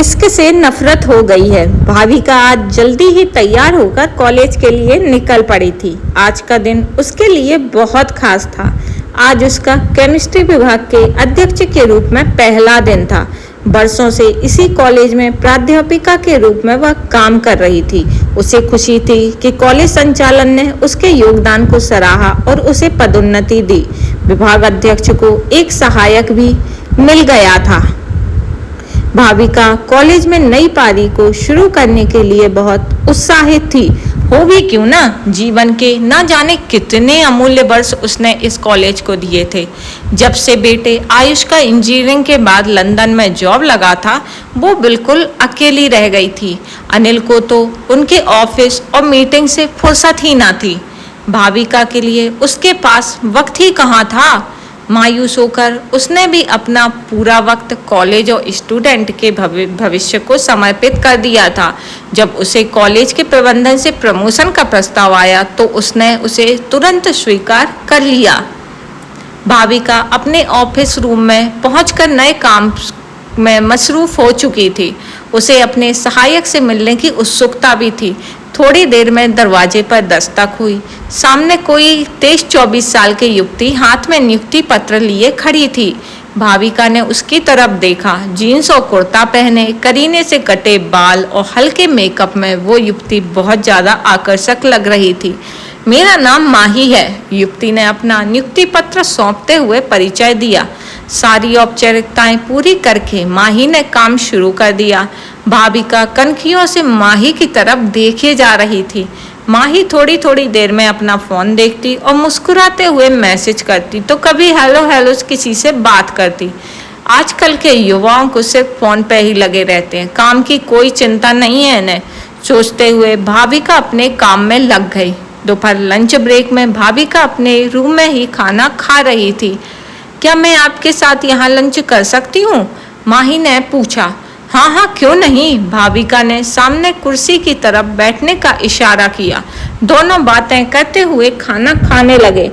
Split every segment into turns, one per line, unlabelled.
इसके से नफरत हो गई है। भाविका आज जल्दी ही तैयार होकर कॉलेज के लिए निकल पड़ी थी। आज का दिन उसके लिए बहुत खास था। आज उसका केमिस्ट्री विभाग के अध्यक्ष के रूप में पहला दिन था। बरसों से इसी कॉलेज में प्राध्यापिका के रूप में वह काम कर रही थी। उसे खुशी थी कि कॉलेज संचालन ने उसके योगदान को सराहा और उसे पदोन्नति दी। विभाग अध्यक्ष को एक सहायक भी मिल गया था। भाविका कॉलेज में नई पारी को शुरू करने के लिए बहुत उत्साहित थी। हो भी क्यों ना, जीवन के न जाने कितने अमूल्य वर्ष उसने इस कॉलेज को दिए थे। जब से बेटे आयुष का इंजीनियरिंग के बाद लंदन में जॉब लगा था, वो बिल्कुल अकेली रह गई थी। अनिल को तो उनके ऑफिस और मीटिंग से फुर्सत ही ना थी। भाविका के लिए उसके पास वक्त ही कहाँ था। मायूस होकर उसने भी अपना पूरा वक्त कॉलेज और स्टूडेंट के भविष्य को समर्पित कर दिया था। जब उसे कॉलेज के प्रबंधन से प्रमोशन का प्रस्ताव आया तो उसने उसे तुरंत स्वीकार कर लिया। भाविका अपने ऑफिस रूम में पहुंचकर नए काम में मसरूफ हो चुकी थी। उसे अपने सहायक से मिलने की उत्सुकता भी थी। थोड़ी देर में दरवाजे पर दस्तक हुई। सामने कोई 23-24 साल की युवती हाथ में नियुक्ति पत्र लिए खड़ी थी। भाविका ने उसकी तरफ देखा। जीन्स और कुर्ता पहने, करीने से कटे बाल और हल्के मेकअप में वो युवती बहुत ज़्यादा आकर्षक लग रही थी। मेरा नाम माही है, युवती ने अपना नियुक्ति पत्र सौंपते हुए परिचय दिया। सारी औपचारिकताएं पूरी करके माही ने काम शुरू कर दिया। भाविका कनखियों से माही की तरफ देखे जा रही थी। माही थोड़ी थोड़ी देर में अपना फोन देखती और मुस्कुराते हुए मैसेज करती, तो कभी हेलो हेलो किसी से बात करती। आजकल के युवाओं को सिर्फ फोन पे ही लगे रहते हैं, काम की कोई चिंता नहीं है इन्हें, सोचते हुए भाविका अपने काम में लग गई। दोपहर लंच ब्रेक में भाविका अपने रूम में ही खाना खा रही थी। क्या मैं आपके साथ यहाँ लंच कर सकती हूँ? माही ने पूछा। हाँ हाँ, क्यों नहीं, भाविका ने सामने कुर्सी की तरफ बैठने का इशारा किया। दोनों बातें करते हुए खाना खाने लगे।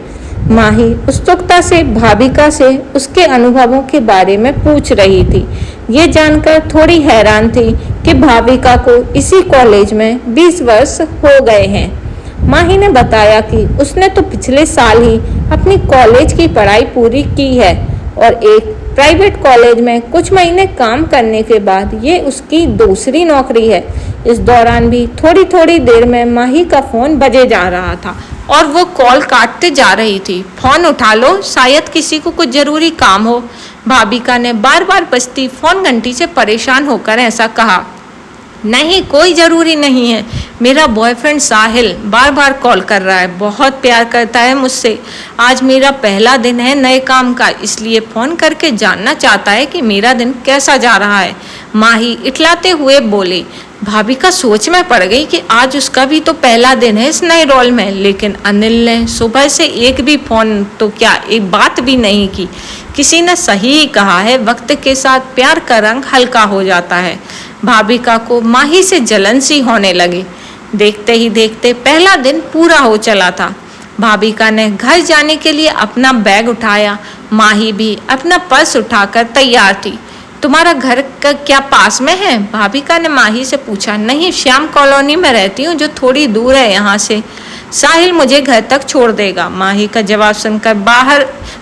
माही उत्सुकता से भाविका से उसके अनुभवों के बारे में पूछ रही थी। ये जानकर थोड़ी हैरान थी कि भाविका को इसी कॉलेज में 20 वर्ष हो गए हैं। माही ने बताया कि उसने तो पिछले साल ही अपनी कॉलेज की पढ़ाई पूरी की है और एक प्राइवेट कॉलेज में कुछ महीने काम करने के बाद ये उसकी दूसरी नौकरी है। इस दौरान भी थोड़ी थोड़ी देर में माही का फोन बजे जा रहा था और वो कॉल काटते जा रही थी। फोन उठा लो, शायद किसी को कुछ जरूरी काम हो। भाविका ने बार बार बजती फोन घंटी से परेशान होकर ऐसा कहा। नहीं, कोई ज़रूरी नहीं है, मेरा बॉयफ्रेंड साहिल बार बार कॉल कर रहा है, बहुत प्यार करता है मुझसे। आज मेरा पहला दिन है नए काम का, इसलिए फ़ोन करके जानना चाहता है कि मेरा दिन कैसा जा रहा है। माही इटलाते हुए बोले। भाविका सोच में पड़ गई कि आज उसका भी तो पहला दिन है इस नए रोल में, लेकिन अनिल ने सुबह से एक भी फ़ोन तो क्या एक बात भी नहीं की। किसी ने सही ही कहा है, वक्त के साथ प्यार का रंग हल्का हो जाता है। भाविका को माही से जलन सी होने लगी। देखते ही देखते पहला दिन पूरा हो चला था। भाविका ने घर जाने के लिए अपना बैग उठाया। माही भी अपना पर्स उठाकर तैयार थी। तुम्हारा घर का क्या पास में है? भाविका ने माही से पूछा। नहीं, श्याम कॉलोनी में रहती हूँ, जो थोड़ी दूर है यहाँ से। साहिल मुझे घर तक छोड़ देगा। माही का जवाब सुनकर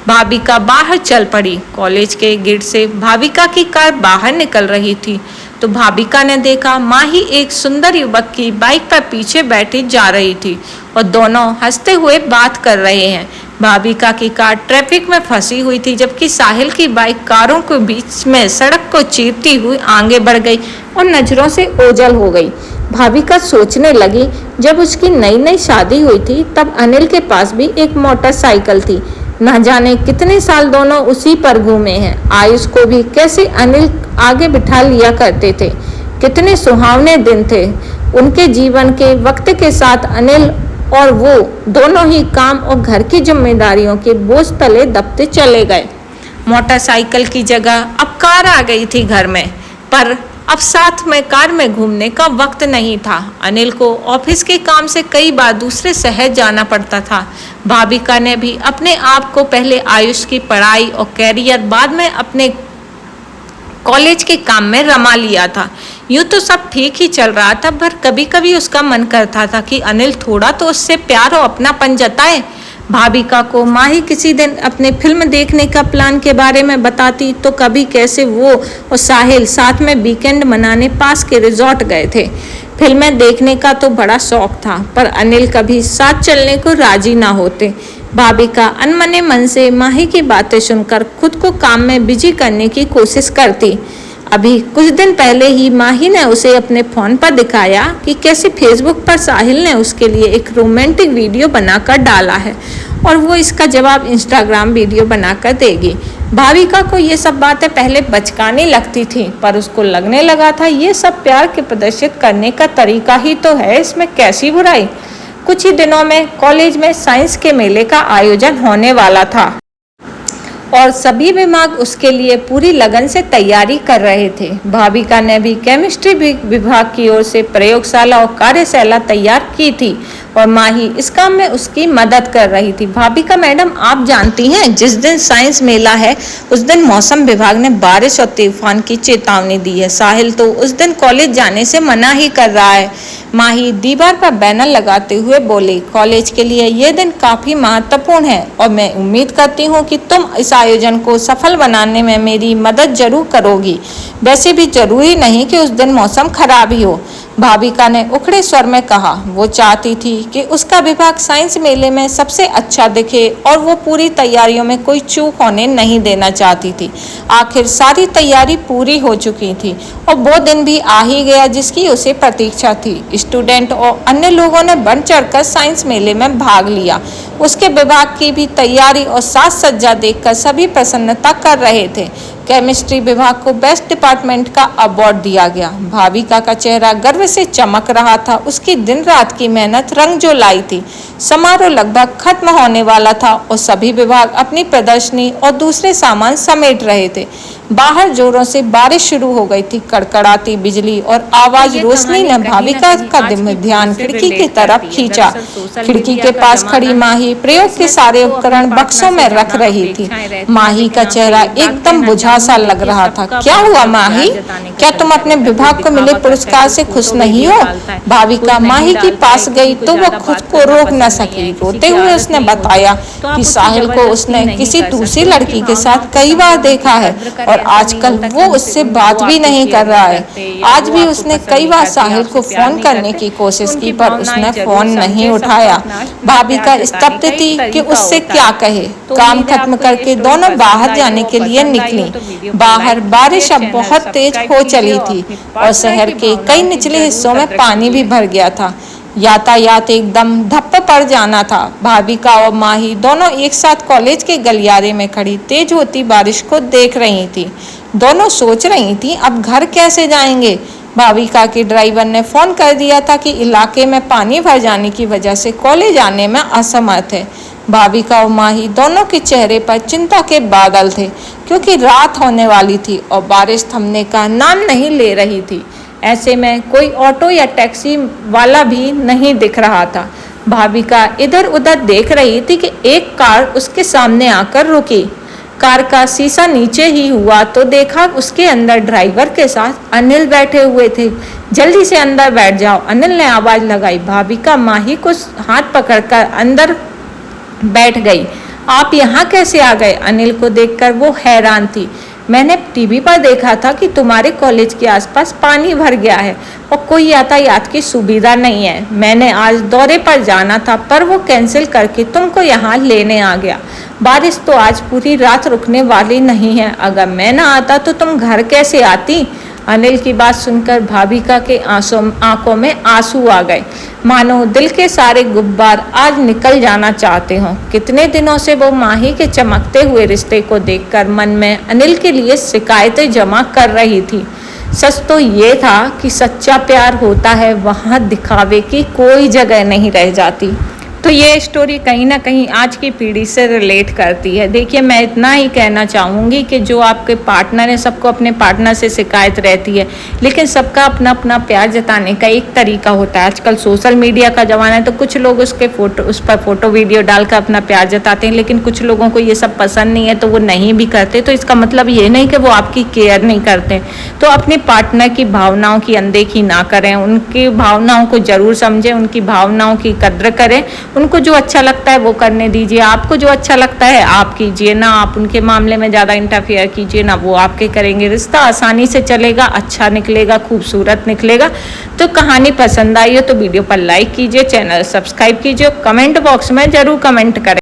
भाविका बाहर चल पड़ी। कॉलेज के गेट से भाविका की कार बाहर निकल रही थी तो भाविका ने देखा माही एक सुंदर युवक की बाइक पर पीछे बैठी जा रही थी और दोनों हंसते हुए बात कर रहे हैं। भाविका की कार ट्रैफिक में फंसी हुई थी, जबकि साहिल की बाइक कारों के बीच में सड़क को चीरती हुई आगे बढ़ गई और नजरों से ओझल हो गई। भाविका सोचने लगी, जब उसकी नई नई शादी हुई थी तब अनिल के पास भी एक मोटरसाइकिल थी। न जाने कितने साल दोनों उसी पर घूमे हैं। आयुष को भी कैसे अनिल आगे बिठा लिया करते थे। कितने सुहावने दिन थे उनके जीवन के। वक्त के साथ अनिल और वो दोनों ही काम और घर की जिम्मेदारियों के बोझ तले दबते चले गए। मोटरसाइकिल की जगह अब कार आ गई थी घर में, पर अब साथ में कार में घूमने का वक्त नहीं था। अनिल को ऑफिस के काम से कई बार दूसरे शहर जाना पड़ता था। भाविका ने भी अपने आप को पहले आयुष की पढ़ाई और कैरियर, बाद में अपने कॉलेज के काम में रमा लिया था। यूं तो सब ठीक ही चल रहा था, पर कभी कभी उसका मन करता था कि अनिल थोड़ा तो उससे प्यार और अपनापन जताए। भाविका को माही किसी दिन अपने फिल्म देखने का प्लान के बारे में बताती तो कभी कैसे वो और साहिल साथ में वीकेंड मनाने पास के रिजॉर्ट गए थे। फिल्में देखने का तो बड़ा शौक था, पर अनिल कभी साथ चलने को राजी ना होते। भाविका अनमने मन से माही की बातें सुनकर खुद को काम में बिजी करने की कोशिश करती। अभी कुछ दिन पहले ही माही ने उसे अपने फोन पर दिखाया कि कैसे फेसबुक पर साहिल ने उसके लिए एक रोमांटिक वीडियो बनाकर डाला है और वो इसका जवाब इंस्टाग्राम वीडियो बनाकर देगी। भाविका को ये सब बातें पहले बचकाने लगती थी, पर उसको लगने लगा था ये सब प्यार के प्रदर्शित करने का तरीका ही तो है, इसमें कैसी बुराई। कुछ ही दिनों में कॉलेज में साइंस के मेले का आयोजन होने वाला था और सभी विभाग उसके लिए पूरी लगन से तैयारी कर रहे थे। भाविका ने भी केमिस्ट्री विभाग की ओर से प्रयोगशाला और कार्यशाला तैयार की थी और माही इस काम में उसकी मदद कर रही थी। भाविका मैडम, आप जानती हैं जिस दिन साइंस मेला है उस दिन मौसम विभाग ने बारिश और तूफान की चेतावनी दी है। साहिल तो उस दिन कॉलेज जाने से मना ही कर रहा है। माही दीवार पर बैनर लगाते हुए बोली, कॉलेज के लिए यह दिन काफी महत्वपूर्ण है और मैं उम्मीद करती हूँ कि तुम इस आयोजन को सफल बनाने में मेरी मदद जरूर करोगी। वैसे भी जरूरी नहीं कि उस दिन मौसम खराब ही हो। भाविका ने उखड़े स्वर में कहा। वो चाहती थी कि उसका विभाग साइंस मेले में सबसे अच्छा दिखे और वो पूरी तैयारियों में कोई चूक होने नहीं देना चाहती थी। आखिर सारी तैयारी पूरी हो चुकी थी और वो दिन भी आ ही गया जिसकी उसे प्रतीक्षा थी। स्टूडेंट और अन्य लोगों ने बढ़ चढ़कर साइंस मेले में भाग लिया। उसके विभाग की भी तैयारी और साज सज्जा देखकर सभी प्रसन्नता कर रहे थे। केमिस्ट्री विभाग को बेस्ट डिपार्टमेंट का अवार्ड दिया गया। भाविका का चेहरा गर्व से चमक रहा था। उसकी दिन रात की मेहनत रंग जो लाई थी। समारोह लगभग खत्म होने वाला था और सभी विभाग अपनी प्रदर्शनी और दूसरे सामान समेट रहे थे। बाहर जोरों से बारिश शुरू हो गई थी। कड़कड़ाती बिजली और आवाज रोशनी ने भाविका का ध्यान खिड़की की तरफ खींचा। खिड़की के पास खड़ी माही प्रयोग के सारे उपकरण बक्सों में रख रही थी। माही का चेहरा एकदम बुझा सा लग रहा था। क्या हुआ माही, क्या तुम अपने विभाग को मिले पुरस्कार से खुश नहीं हो? भाविका माही के पास गई तो वो खुद को रोक न सकी। रोते हुए उसने बताया कि साहिल को उसने किसी दूसरी लड़की के साथ कई बार देखा है और आजकल वो उससे बात भी नहीं कर रहा है। आज भी उसने कई बार साहिल को फोन करने की कोशिश की पर उसने फोन नहीं उठाया। भाविका स्तब्ध थी कि उससे क्या कहे। काम खत्म करके दोनों बाहर जाने के लिए निकली। बाहर बारिश अब बहुत तेज हो चली थी और शहर के कई निचले हिस्सों में पानी भी भर गया था। यातायात एकदम धप्प पड़ जाना था। भाविका और माही दोनों एक साथ कॉलेज के गलियारे में खड़ी तेज होती बारिश को देख रही थी। दोनों सोच रही थी अब घर कैसे जाएंगे। भाविका के ड्राइवर ने फोन कर दिया था कि इलाके में पानी भर जाने की वजह से कॉलेज आने में असमर्थ है। भाविका और माही दोनों के चेहरे पर चिंता के बादल थे क्योंकि रात होने वाली थी और बारिश थमने का नाम नहीं ले रही थी। ऐसे में कोई ऑटो या टैक्सी वाला भी नहीं दिख रहा था। भाविका इधर उधर देख रही थी कि एक कार उसके सामने आकर रुकी। कार का शीशा नीचे ही हुआ तो देखा उसके अंदर ड्राइवर के साथ अनिल बैठे हुए थे। जल्दी से अंदर बैठ जाओ, अनिल ने आवाज लगाई। भाविका माही को हाथ पकड़कर अंदर बैठ गई। आप यहाँ कैसे आ गए? अनिल को देखकर वो हैरान थी। मैंने टीवी पर देखा था कि तुम्हारे कॉलेज के आसपास पानी भर गया है और कोई यातायात की सुविधा नहीं है। मैंने आज दौरे पर जाना था पर वो कैंसिल करके तुमको यहाँ लेने आ गया। बारिश तो आज पूरी रात रुकने वाली नहीं है। अगर मैं ना आता तो तुम घर कैसे आती? अनिल की बात सुनकर भाविका के आंखों में आंसू आ गए, मानो दिल के सारे गुब्बार आज निकल जाना चाहते हों। कितने दिनों से वो माही के चमकते हुए रिश्ते को देखकर मन में अनिल के लिए शिकायतें जमा कर रही थी। सच तो ये था कि सच्चा प्यार होता है वहाँ दिखावे की कोई जगह नहीं रह जाती। तो ये स्टोरी कहीं ना कहीं आज की पीढ़ी से रिलेट करती है। देखिए, मैं इतना ही कहना चाहूँगी कि जो आपके पार्टनर है, सबको अपने पार्टनर से शिकायत रहती है, लेकिन सबका अपना अपना प्यार जताने का एक तरीका होता है। आजकल सोशल मीडिया का ज़माना है, तो कुछ लोग उस पर फोटो वीडियो डालकर अपना प्यार जताते हैं, लेकिन कुछ लोगों को ये सब पसंद नहीं है तो वो नहीं भी करते। तो इसका मतलब ये नहीं कि वो आपकी केयर नहीं करते। तो अपने पार्टनर की भावनाओं की अनदेखी ना करें, उनकी भावनाओं को ज़रूर समझें, उनकी भावनाओं की कद्र करें। उनको जो अच्छा लगता है वो करने दीजिए, आपको जो अच्छा लगता है आप कीजिए, ना आप उनके मामले में ज़्यादा इंटरफेयर कीजिए, ना वो आपके करेंगे। रिश्ता आसानी से चलेगा, अच्छा निकलेगा, खूबसूरत निकलेगा। तो कहानी पसंद आई हो तो वीडियो पर लाइक कीजिए, चैनल सब्सक्राइब कीजिए, कमेंट बॉक्स में ज़रूर कमेंट करें।